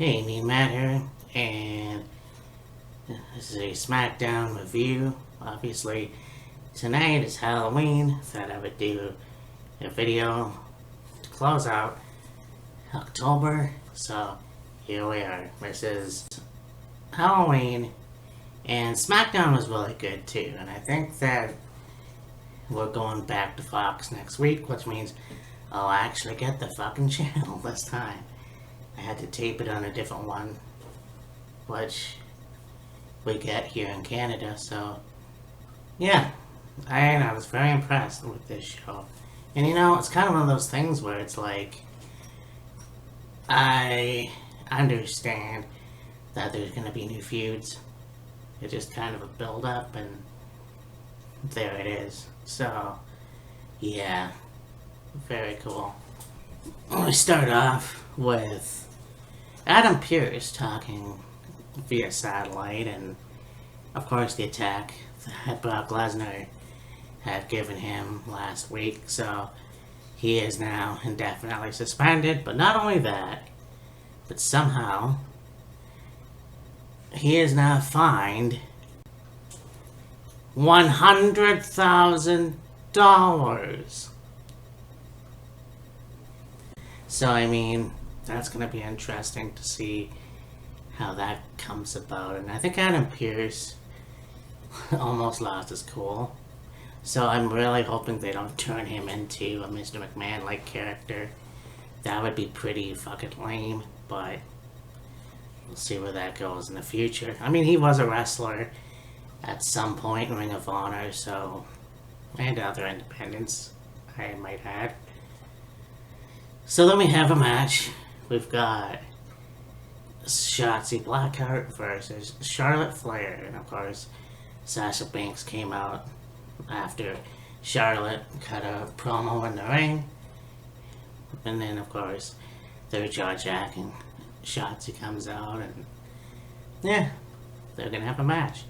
Hey, me Matt here, and this is a Smackdown review. Obviously, tonight is Halloween. Thought I would do a video to close out October. So here we are. This is Halloween, and Smackdown was really good too. And I think that we're going back to Fox next week, which means I'll actually get the fucking channel this time. I had to tape it on a different one, which we get here in Canada, so yeah, I was very impressed with this show. And it's kind of one of those things where it's like, I understand that there's going to be new feuds. It's just kind of a build-up, and there it is. So, yeah, very cool. We start off with Adam Pearce talking via satellite, and of course the attack that Brock Lesnar had given him last week, so he is now indefinitely suspended. But not only that, but somehow he is now fined $100,000. So I mean, that's going to be interesting to see how that comes about. And I think Adam Pearce almost lost his cool. So I'm really hoping they don't turn him into a Mr. McMahon-like character. That would be pretty fucking lame, but we'll see where that goes in the future. I mean, he was a wrestler at some point in Ring of Honor, so, and other independents, I might add. So then we have a match. We've got Shotzi Blackheart versus Charlotte Flair. And of course, Sasha Banks came out after Charlotte cut a promo in the ring. And then, of course, they're jaw-jacking. Shotzi comes out, and yeah, they're going to have a match.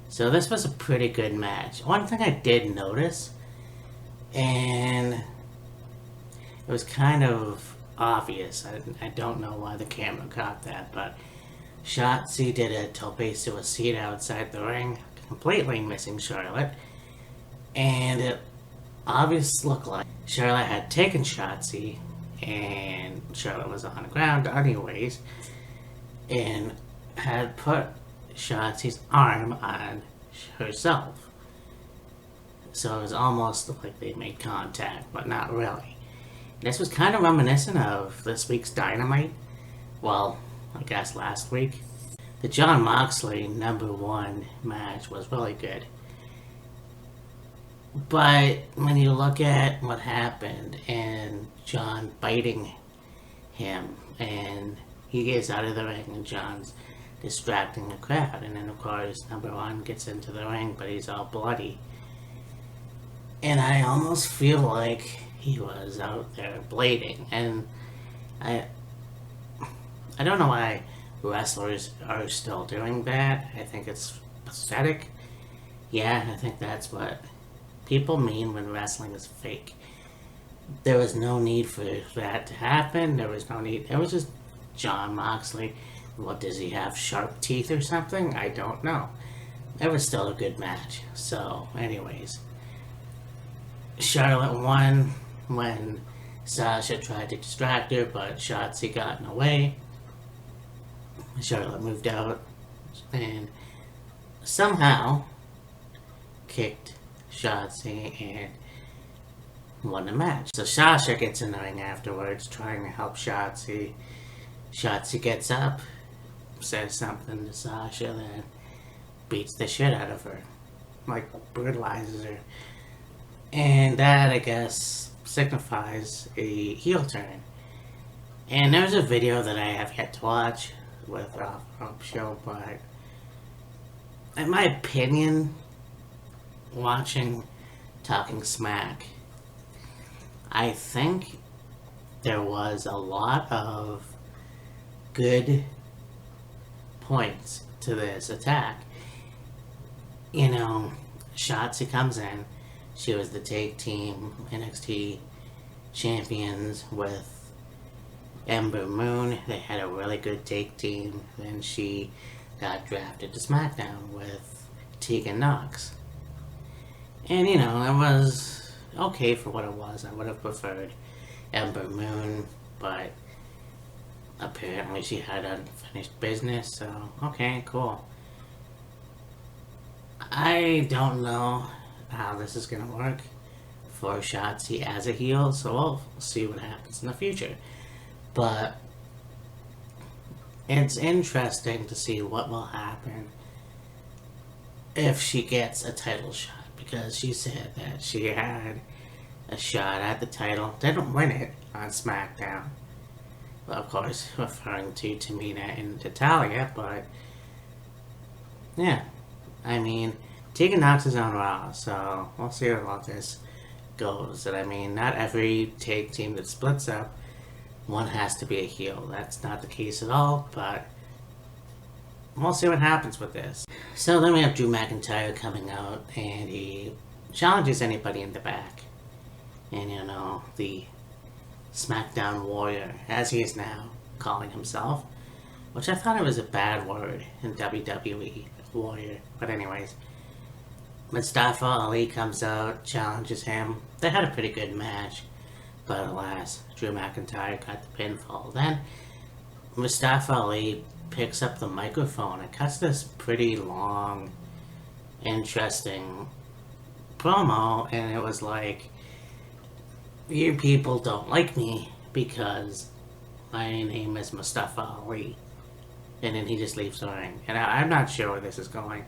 So this was a pretty good match. One thing I did notice, and it was kind of obvious. I don't know why the camera caught that, but Shotzi did a tope suicida outside the ring, completely missing Charlotte. And it obviously looked like Charlotte had taken Shotzi, and Charlotte was on the ground anyways, and had put Shotzi's arm on herself. So it was almost like they made contact, but not really. This was kind of reminiscent of this week's Dynamite. Well, I guess last week. The Jon Moxley #1 match was really good. But when you look at what happened and Jon biting him, and he gets out of the ring and Jon's distracting the crowd, and then of course #1 gets into the ring, but he's all bloody. And I almost feel like he was out there blading, and I don't know why wrestlers are still doing that. I think it's pathetic. Yeah, I think that's what people mean when wrestling is fake. There was no need for that to happen. There was no need. It was just Jon Moxley. What, does he have sharp teeth or something? I don't know. It was still a good match. So, anyways, Charlotte won when Sasha tried to distract her, but Shotzi got in the way. Charlotte moved out and somehow kicked Shotzi and won the match. So Sasha gets in the ring afterwards, trying to help Shotzi. Shotzi gets up, says something to Sasha, then beats the shit out of her, like brutalizes her. And that, I guess, signifies a heel turn. And there's a video that I have yet to watch with Rob Show, but in my opinion, watching Talking Smack, I think there was a lot of good points to this attack. Shotzi comes in. She was the tag team NXT champions with Ember Moon. They had a really good take team. Then she got drafted to Smackdown with Tegan Knox. And you know, it was okay for what it was. I would have preferred Ember Moon, but apparently she had unfinished business, so okay, cool. I don't know how this is gonna work for Shotzi as a heel, so we'll see what happens in the future. But it's interesting to see what will happen if she gets a title shot, because she said that she had a shot at the title, didn't win it on SmackDown. Well, of course, referring to Tamina and Natalya, but yeah, I mean, Tegan Knox is on Raw, so we'll see how this goes. And I mean, not every tag team that splits up, one has to be a heel. That's not the case at all, but we'll see what happens with this. So then we have Drew McIntyre coming out, and he challenges anybody in the back. And you know, the Smackdown Warrior, as he is now calling himself, which I thought it was a bad word in WWE, Warrior. But anyways, Mustafa Ali comes out, challenges him. They had a pretty good match, but alas, Drew McIntyre got the pinfall. Then Mustafa Ali picks up the microphone and cuts this pretty long, interesting promo, and it was like, you people don't like me because my name is Mustafa Ali. And then he just leaves the ring. And I'm not sure where this is going.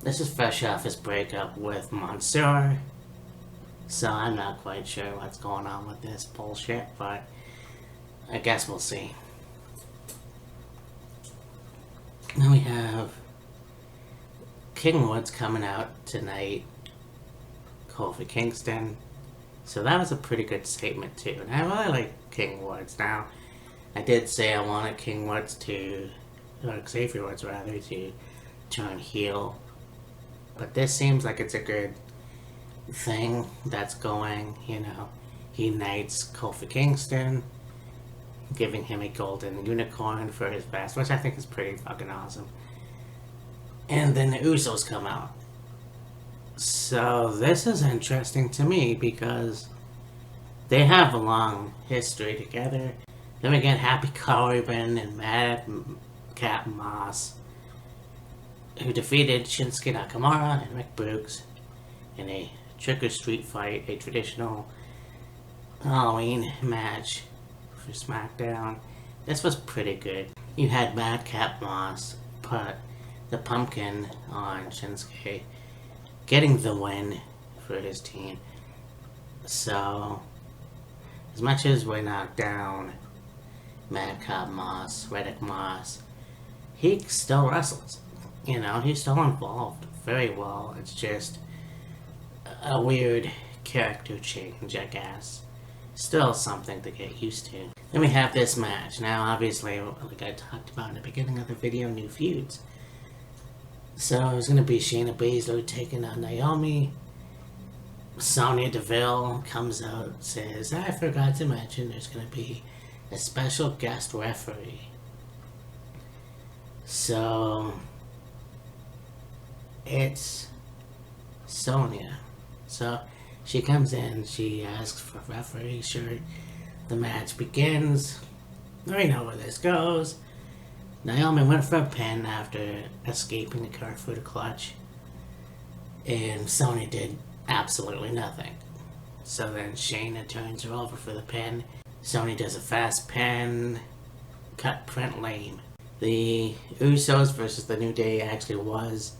This is fresh off his breakup with Mansoor. So I'm not quite sure what's going on with this bullshit, but I guess we'll see. Then we have King Woods coming out tonight. Kofi Kingston. So that was a pretty good statement too. And I really like King Woods. Now, I did say I wanted King Woods to, or Xavier Woods rather, to turn heel. But this seems like it's a good thing that's going, you know. He knights Kofi Kingston, giving him a golden unicorn for his best, which I think is pretty fucking awesome. And then the Usos come out. So this is interesting to me because they have a long history together. Then we get Happy Corbin and Madcap Moss, who defeated Shinsuke Nakamura and Rick Brooks in a trick or treat fight, a traditional Halloween match for SmackDown. This was pretty good. You had Madcap Moss put the pumpkin on Shinsuke, getting the win for his team. So, as much as we knocked down Madcap Moss, Riddick Moss, he still wrestles. You know, he's still involved very well. It's just a weird character change, I guess. Still something to get used to. Then we have this match. Now, obviously, like I talked about in the beginning of the video, new feuds. So it's going to be Shayna Baszler taking on Naomi. Sonya Deville comes out, says, I forgot to mention there's going to be a special guest referee. So it's Sonya. So she comes in, she asks for a referee shirt. The match begins. We know where this goes. Naomi went for a pin after escaping the Karafuda clutch, and Sonya did absolutely nothing. So then Shayna turns her over for the pin. Sonya does a fast pin, cut print lame. The Usos versus the New Day actually was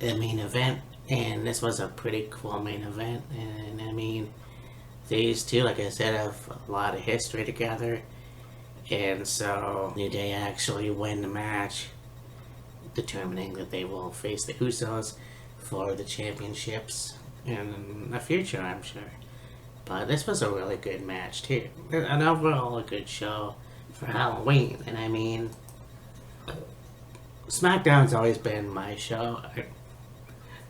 the main event, and this was a pretty cool main event. And I mean, these two, like I said, have a lot of history together. And so New Day actually win the match, determining that they will face the Usos for the championships in the future, I'm sure. But this was a really good match too. An overall a good show for Halloween. And I mean, SmackDown's always been my show.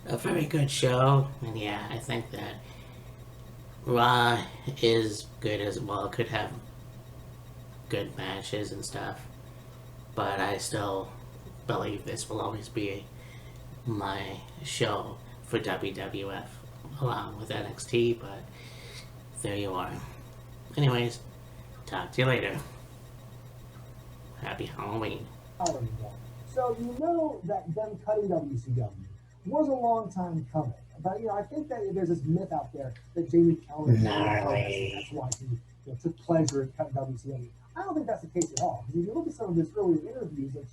A very good show. And yeah, I think that Raw is good as well. Could have good matches and stuff. But I still believe this will always be my show for WWF along with NXT, but there you are. Anyways, talk to you later. Happy Halloween. So you know that them cutting WCW was a long time coming. But I think that there's this myth out there that Jamie Keller that's why he took pleasure in cutting WCW. I don't think that's the case at all. Because if you look at some of his earlier interviews, like